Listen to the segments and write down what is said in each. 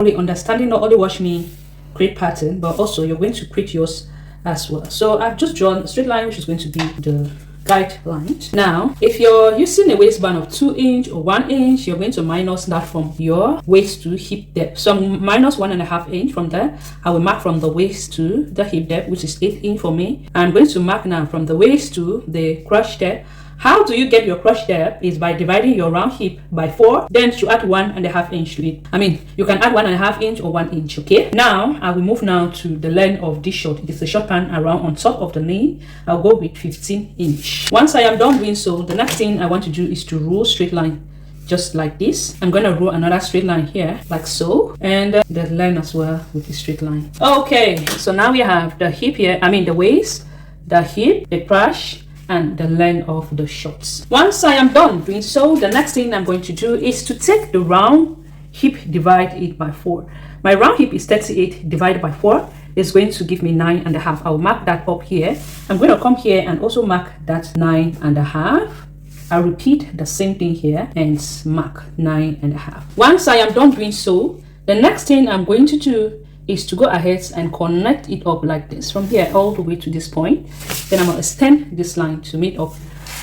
Only understanding, not only watch me create pattern, but also you're going to create yours as well. So I've just drawn a straight line, which is going to be the guideline. Now, if you're using a waistband of 2 inch or 1 inch, you're going to minus that from your waist to hip depth. So I'm minus 1.5 inch from there. I will mark from the waist to the hip depth, which is 8 inch for me. I'm going to mark now from the waist to the crotch depth. How do you get your crotch depth? Is by dividing your round hip by 4, then you add 1.5 inch to it. I mean, you can add 1.5 inch or 1 inch, okay? Now, I will move now to the length of this short. It is a short pant around on top of the knee. I'll go with 15 inch. Once I am done doing so, the next thing I want to do is to roll straight line. Just like this. I'm going to roll another straight line here, like so, and the line as well with the straight line. Okay, so now we have the hip here, I mean the waist, the hip, the crotch, and the length of the shorts. Once I am done doing so, the next thing I'm going to do is to take the round hip, divide it by 4. My round hip is 38 divided by 4 is going to give me 9.5. I'll mark that up here. I'm going to come here and also mark that 9.5. I'll repeat the same thing here and mark 9.5. Once I am done doing so, the next thing I'm going to do is to go ahead and connect it up like this from here all the way to this point. Then I'm going to extend this line to meet up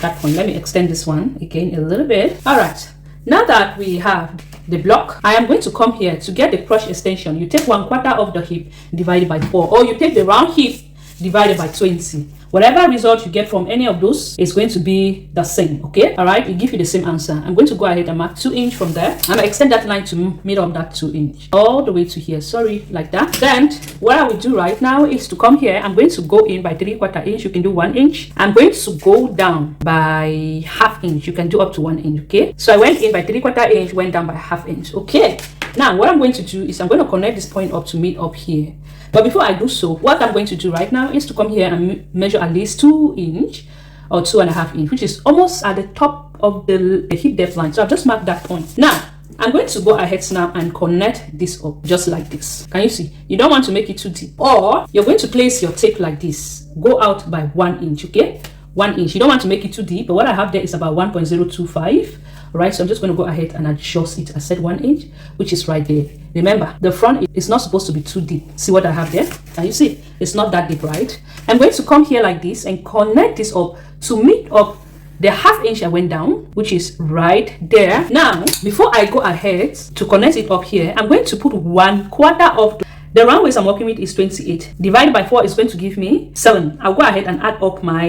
that point. Let me extend this one again a little bit. All right, now that we have the block, I am going to come here to get the crotch extension. You take 1/4 of the hip divided by 4, or you take the round hip divided by 20. Whatever result you get from any of those is going to be the same, okay? All right, it give you the same answer. I'm going to go ahead and mark 2 inch from there. I'm gonna extend that line to meet up that 2 inch all the way to here. Sorry, like that. Then what I will do right now is to come here. I'm going to go in by 3/4 inch. You can do 1 inch. I'm going to go down by 1/2 inch. You can do up to 1 inch, okay? So I went in by 3/4 inch, went down by 1/2 inch, okay? Now what I'm going to do is I'm going to connect this point up to meet up here. But before I do so, what I'm going to do right now is to come here and measure at least 2 inch or 2.5 inch, which is almost at the top of the hip depth line. So I've just marked that point. Now, I'm going to go ahead now and connect this up just like this. Can you see? You don't want to make it too deep. Or you're going to place your tape like this. Go out by 1 inch, okay? 1 inch. You don't want to make it too deep, but what I have there is about 1.025. Right, so I'm just going to go ahead and adjust it. I said 1 inch, which is right there. Remember, the front is not supposed to be too deep. See what I have there? Can you see? It's not that deep, right? I'm going to come here like this and connect this up to meet up the 1/2 inch I went down, which is right there. Now, before I go ahead to connect it up here, I'm going to put 1/4 of the round waist I'm working with is 28. Divided by 4 is going to give me 7. I'll go ahead and add up my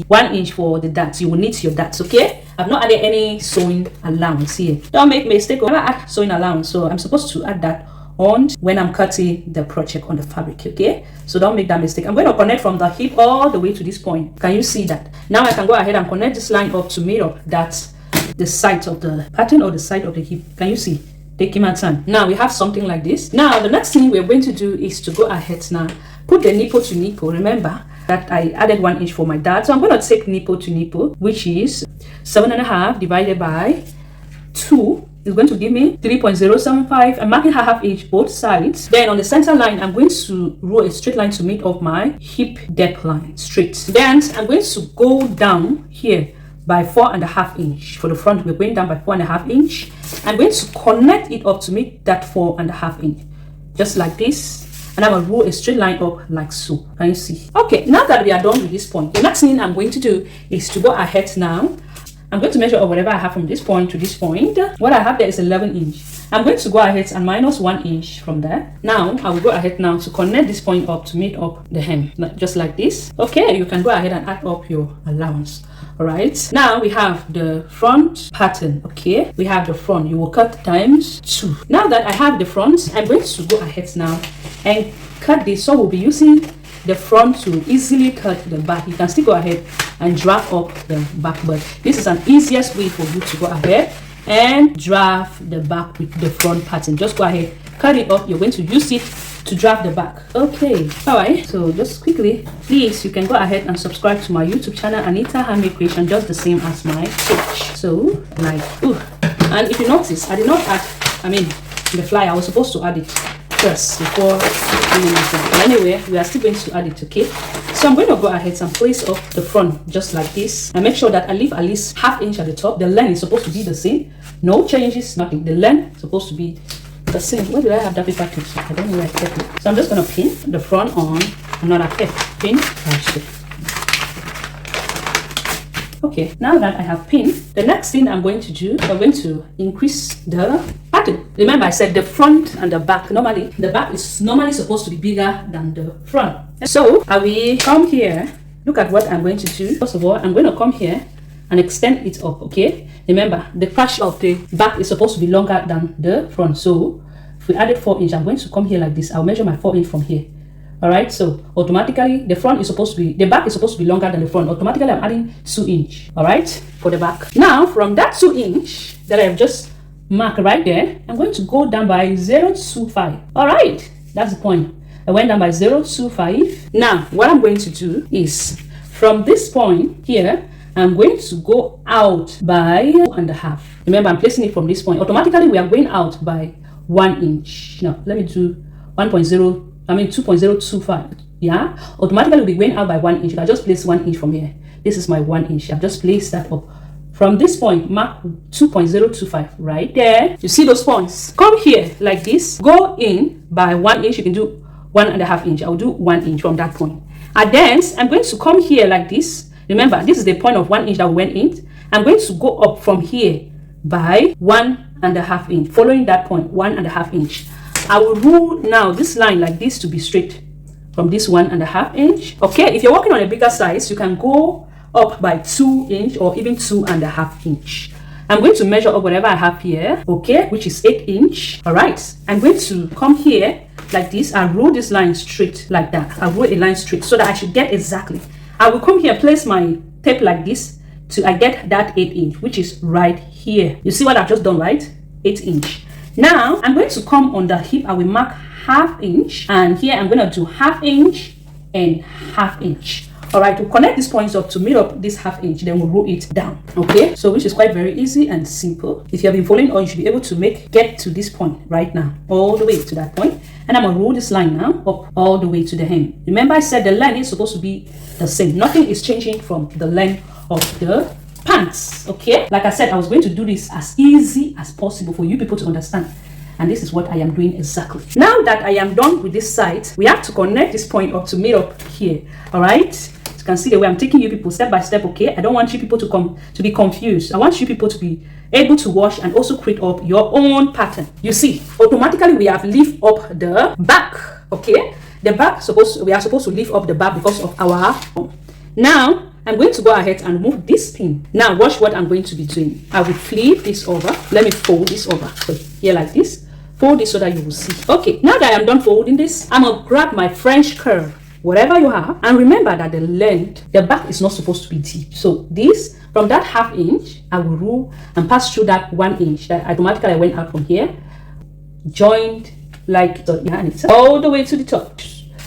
1 inch for the darts. You will need your darts, okay? I've not added any sewing allowance here. Don't make mistake. Never add sewing allowance. So I'm supposed to add that on when I'm cutting the project on the fabric, okay? So don't make that mistake. I'm going to connect from the hip all the way to this point. Can you see that? Now I can go ahead and connect this line up to meet up that the side of the pattern or the side of the hip. Can you see? Taking my time. Now we have something like this. Now the next thing we're going to do is to go ahead now. Put the nipple to nipple. Remember that I added 1 inch for my dart. So I'm going to take nipple to nipple, which is 7.5 divided by 2 is going to give me 3.075. I'm marking 1/2 inch both sides. Then on the center line, I'm going to roll a straight line to meet up my hip depth line straight. Then I'm going to go down here by 4.5 inch. For the front, we're going down by 4.5 inch. I'm going to connect it up to meet that 4.5 inch, just like this. And I'm going to roll a straight line up like so. Can you see? Okay, now that we are done with this point, the next thing I'm going to do is to go ahead now. I'm going to measure up whatever I have from this point to this point. What I have there is 11 inch. I'm going to go ahead and minus 1 inch from there. Now I will go ahead now to connect this point up to meet up the hem, just like this. Okay, you can go ahead and add up your allowance. All right, now we have the front pattern. Okay, we have the front. You will cut times 2. Now that I have the front, I'm going to go ahead now and cut this. So we'll be using the front to easily cut the back. You can still go ahead and draft up the back, but this is an easiest way for you to go ahead and draft the back with the front pattern. Just go ahead, cut it up. You're going to use it to draft the back. Okay, all right, so just quickly, please, you can go ahead and subscribe to my YouTube channel, Anita Handmade Creation, just the same as my page. So like, and if you notice, I did not add, the flyer. I was supposed to add it first before doing anything. But anyway, we are still going to add it, okay? So I'm going to go ahead and place up the front just like this, and make sure that I leave at least 1/2 inch at the top. The length is supposed to be the same, no changes, nothing. The length is supposed to be the same. Where did I have that paper clip? I don't know where I kept it. So I'm just gonna pin the front on another clip. Pin right here. Okay, now that I have pinned, the next thing I'm going to do, I'm going to increase the pattern. Remember I said the front and the back. Normally, the back is normally supposed to be bigger than the front. So I will come here. Look at what I'm going to do. First of all, I'm going to come here and extend it up, okay? Remember, the crash of the back is supposed to be longer than the front. So if we added 4 inch, I'm going to come here like this. I'll measure my 4 inch from here. All right, so automatically the back is supposed to be longer than the front. Automatically I'm adding 2 inch, all right, for the back. Now from that 2 inch that I've just marked right there, I'm going to go down by 0.25. All right, that's the point. I went down by 0.25. Now what I'm going to do is from this point here, I'm going to go out by 2.5. Remember, I'm placing it from this point. Automatically we are going out by 1 inch. Now let me do 2.025. Yeah, automatically we'll be going out by 1 inch. I just place 1 inch from here. This is my 1 inch. I've just placed that up. From this point, mark 2.025 right there. You see those points? Come here like this. Go in by 1 inch. You can do 1.5 inch. I'll do 1 inch from that point. And then I'm going to come here like this. Remember, this is the point of 1 inch that we went in. I'm going to go up from here by 1.5 inch. Following that point, 1.5 inch. I will rule now this line like this to be straight from this 1.5 inch. Okay, if you're working on a bigger size, you can go up by 2 inch or even 2.5 inch. I'm going to measure up whatever I have here, okay, which is 8 inch. All right, I'm going to come here like this and roll this line straight like that. I'll roll a line straight so that I should get exactly. I will come here, place my tape like this till I get that 8 inch, which is right here. You see what I've just done, right? 8 inch. Now I'm going to come on the hip. I will mark 1/2 inch, and here I'm going to do 1/2 inch and 1/2 inch. All right, to connect these points up to meet up this 1/2 inch, then we'll roll it down. Okay, so which is quite very easy and simple. If you have been following on, you should be able to get to this point right now, all the way to that point. And I'm gonna roll this line now up all the way to the hem. Remember I said the line is supposed to be the same. Nothing is changing from the length of the pants. Okay, like I said, I was going to do this as easy as possible for you people to understand, and this is what I am doing exactly. Now that I am done with this side, we have to connect this point up to meet up here. All right, you can see the way I'm taking you people step by step. Okay, I don't want you people to be confused. I want you people to be able to wash and also create up your own pattern. You see, automatically we have lift up the back. Okay, the back we are supposed to lift up the back because of our now. I'm going to go ahead and remove this pin. Now watch what I'm going to be doing. I will flip this over. Let me fold this over. So here like this. Fold this so that you will see. Okay, now that I'm done folding this, I'm going to grab my French curve, whatever you have. And remember that the length, the back is not supposed to be deep. So this, from that 1/2 inch, I will rule and pass through that 1 inch. That automatically I went out from here. Joined like so, yeah, and it's all the way to the top.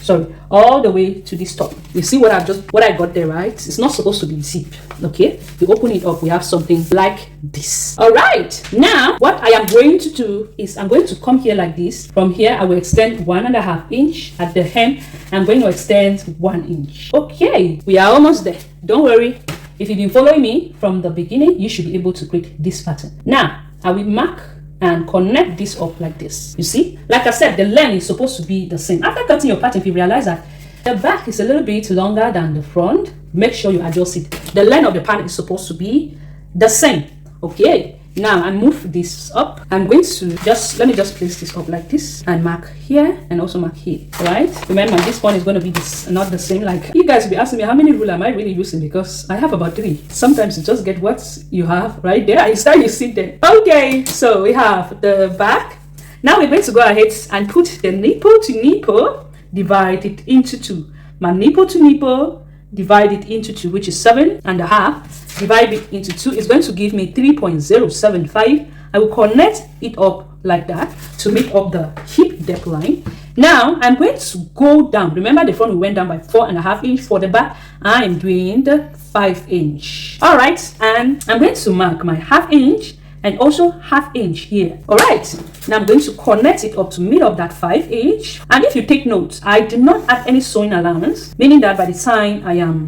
Sorry, all the way to this top. You see what I got there, right? It's not supposed to be deep. Okay, we open it up, we have something like this. All right, now what I am going to do is I'm going to come here like this. From here I will extend 1.5 inch at the hem. I'm going to extend 1 inch. Okay, we are almost there. Don't worry, if you've been following me from the beginning, you should be able to create this pattern. Now I will mark and connect this up like this. You see, like I said, the length is supposed to be the same. After cutting your pattern, if you realize that the back is a little bit longer than the front, make sure you adjust it. The length of the pattern is supposed to be the same. Okay, now I move this up. I'm going to let me just place this up like this and mark here and also mark here. All right, remember this one is going to be not the same. Like you guys will be asking me how many rule am I really using, because I have about 3. Sometimes you just get what you have right there and you sit there. Okay, so we have the back. Now we're going to go ahead and put the nipple to nipple, divide it into 2. My nipple to nipple, divide it into 2, which is 7.5. Divide it into 2 is going to give me 3.075. I will connect it up like that to make up the hip depth line. Now I'm going to go down. Remember the front we went down by 4.5 inch. For the back I am doing the 5 inch. All right, and I'm going to mark my 1/2 inch and also 1/2 inch here. All right, now I'm going to connect it up to meet up that 5 inch. And if you take note, I did not add any sewing allowance, meaning that by the time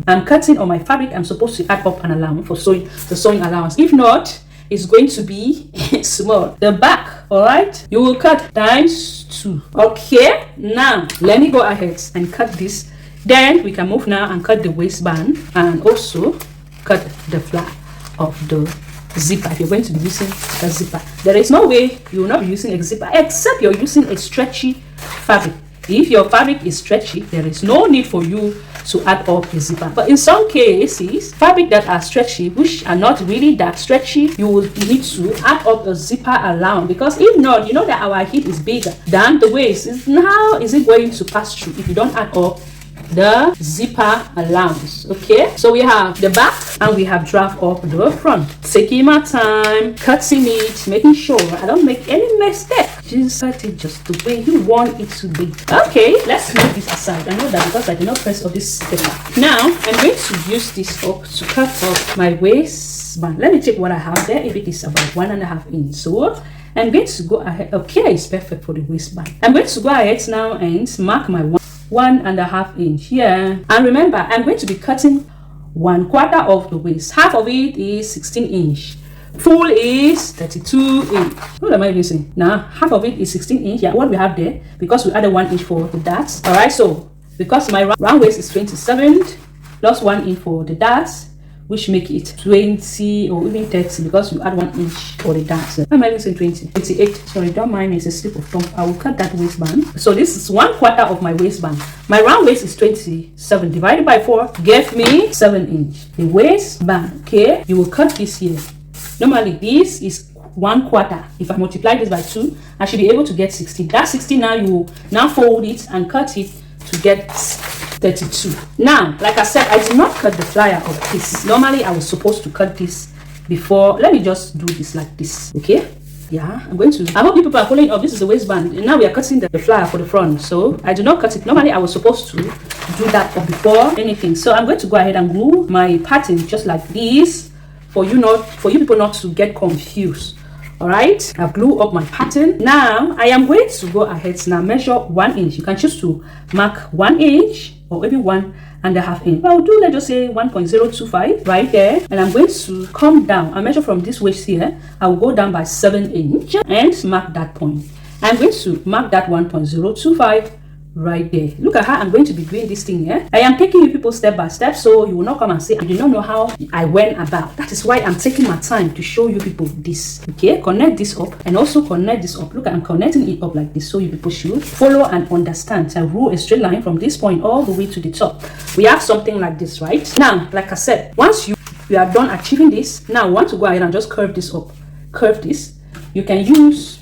I'm cutting on my fabric, I'm supposed to add up an allowance for the sewing allowance. If not, it's going to be small. The back All right, you will cut times 2. Okay, now let me go ahead and cut this. Then we can move now and cut the waistband and also cut the flap of the zipper. If you're going to be using a zipper, there is no way you will not be using a zipper except you're using a stretchy fabric. If your fabric is stretchy, there is no need for you to add up a zipper. But in some cases, fabric that are stretchy, which are not really that stretchy, you will need to add up a zipper allowance, because if not, you know that our hip is bigger than the waist. How is it going to pass through if you don't add up the zipper allowance? Okay, so we have the back and we have draft up the front. Taking my time, cutting it, making sure I don't make any mistake. Just cut it just the way you want it to be. Okay, let's move this aside. I know that because I did not press up this paper. Now I'm going to use this up to cut off my waistband. Let me check what I have there. If it is about 1.5 inches, so I'm going to go ahead. Okay, it's perfect for the waistband. I'm going to go ahead now and mark my 1.5 inch here. And remember, I'm going to be cutting 1/4 of the waist. Half of it is 16 inch. Full is 32 inch. What am I using? Now, half of it is 16 inch. Yeah, what we have there, because we added 1 inch for the darts. All right, so because my round waist is 27 plus 1 inch for the darts, which make it 20 or even 30 because you add 1 inch for the darts. Why am I using 20? 28. Sorry, don't mind me, it's a slip of tongue. I will cut that waistband. So this is 1/4 of my waistband. My round waist is 27 divided by 4 gave me 7 inch. The waistband, okay, you will cut this here. Normally this is 1/4. If I multiply this by 2, I should be able to get 60. That 60 now you will now fold it and cut it to get 32. Now, like I said, I did not cut the flyer of this. Normally I was supposed to cut this before. Let me just do this like this. Okay, yeah, I'm going to, I hope you people are following up. This is the waistband and now we are cutting the flyer for the front, so I did not cut it. Normally I was supposed to do that before anything, so I'm going to go ahead and glue my pattern just like this for you people not to get confused. All right, I've glued up my pattern. Now I am going to go ahead now measure 1 inch. You can choose to mark 1 inch or maybe 1.5 inch. I'll do, let's just say 1.025 right there, and I'm going to come down and measure from this waist here. I will go down by 7 inch and mark that point. I'm going to mark that 1.025 right there. Look at how I'm going to be doing this thing here. I am taking you people step by step, so you will not come and say I do not know how I went about. That is why I'm taking my time to show you people this. Okay, connect this up and also connect this up. Look, I'm connecting it up like this, so you people should follow and understand. I rule a straight line from this point all the way to the top. We have something like this, right? Now, like I said, once you are done achieving this, now we want to go ahead and just curve this up. Curve this. You can use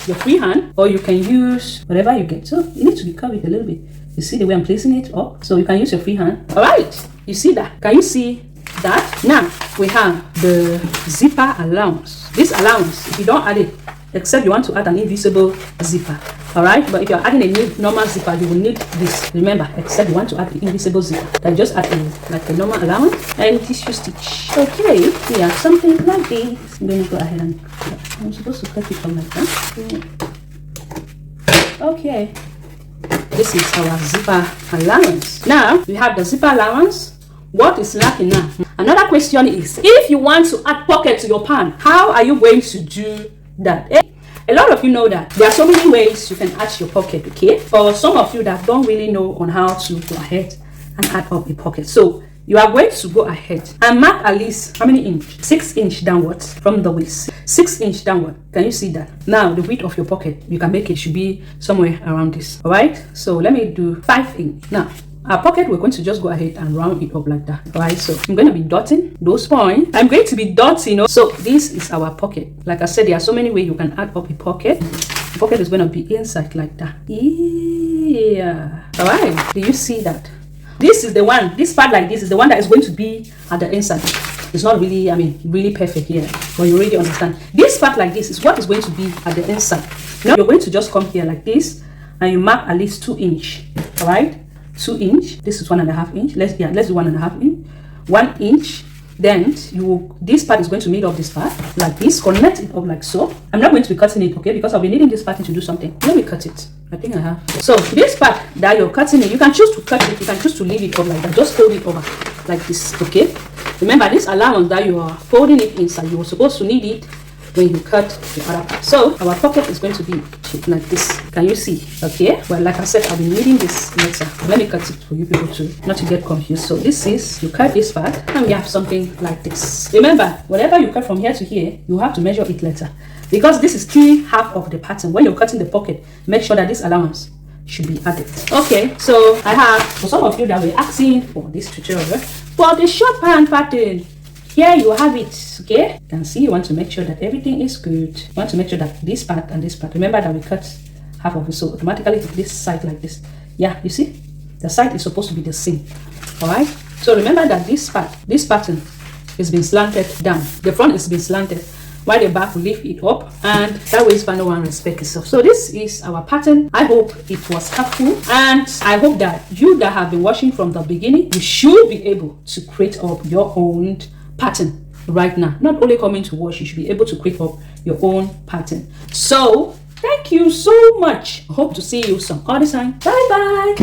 your free hand or you can use whatever you get. So you need to be curved it a little bit. You see the way I'm placing it up, so you can use your free hand. All right, you see that? Can you see that? Now we have the zipper allowance. This allowance, if you don't add it, except you want to add an invisible zipper, all right, but if you're adding a new normal zipper, you will need this. Remember, except you want to add the invisible zipper, then just add like a normal allowance and tissue stitch. Okay, yeah, something like this. I'm going to go ahead and I'm supposed to cut it from like that. Okay, this is our zipper allowance. Now we have the zipper allowance. What is lacking now? Another question is, if you want to add pocket to your pan, how are you going to do that? A lot of you know that there are so many ways you can add your pocket, okay? For some of you that don't really know on how to go ahead and add up a pocket, so you are going to go ahead and mark at least how many inch? 6 inch downwards from the waist. 6 inch downward. Can you see that? Now the width of your pocket, you can make it should be somewhere around this. All right, so let me do 5 inch. Now our pocket, we're going to just go ahead and round it up like that. All right, so I'm going to be dotting those points. I'm going to be dotting. So this is our pocket. Like I said, there are so many ways you can add up a pocket. The pocket is going to be inside like that. Yeah. All right, do you see that? This is the one, this part like this is the one that is going to be at the inside. It's not really, I mean, really perfect here, but you already understand. This part like this is what is going to be at the inside. Now you're going to just come here like this and you mark at least 2 inch. All right, 2 inch. This is 1.5 inch. Let's do 1.5 inch. 1 inch. Then this part is going to meet up this part like this. Connect it up like so. I'm not going to be cutting it, okay, because I'll be needing this part to do something. Let me cut it. I think I have. So this part that you're cutting it, you can choose to cut it, you can choose to leave it up like that. Just fold it over like this, okay? Remember, this allowance that you are folding it inside, you were supposed to need it when you cut the other part. So our pocket is going to be shaped like this. Can you see? Okay, well, like I said, I'll be needing this later. Let me cut it for you people to not to get confused. So this is, you cut this part and we have something like this. Remember, whatever you cut from here to here, you have to measure it later, because this is still half of the pattern. When you're cutting the pocket, make sure that this allowance should be added. Okay, so I have, for some of you that were asking for this tutorial for the short pant pattern, here you have it. Okay, you can see, you want to make sure that everything is good. You want to make sure that this part and this part, remember that we cut half of it, so automatically this side like this. Yeah, you see, the side is supposed to be the same. All right, so remember that this part, this pattern is being slanted down, the front is being slanted, while the back will lift it up, and that waistband no one respect itself. So this is our pattern. I hope it was helpful, and I hope that you that have been watching from the beginning, you should be able to create up your own pattern right now. Not only coming to watch, you should be able to create up your own pattern. So thank you so much. I hope to see you some other time. Bye bye.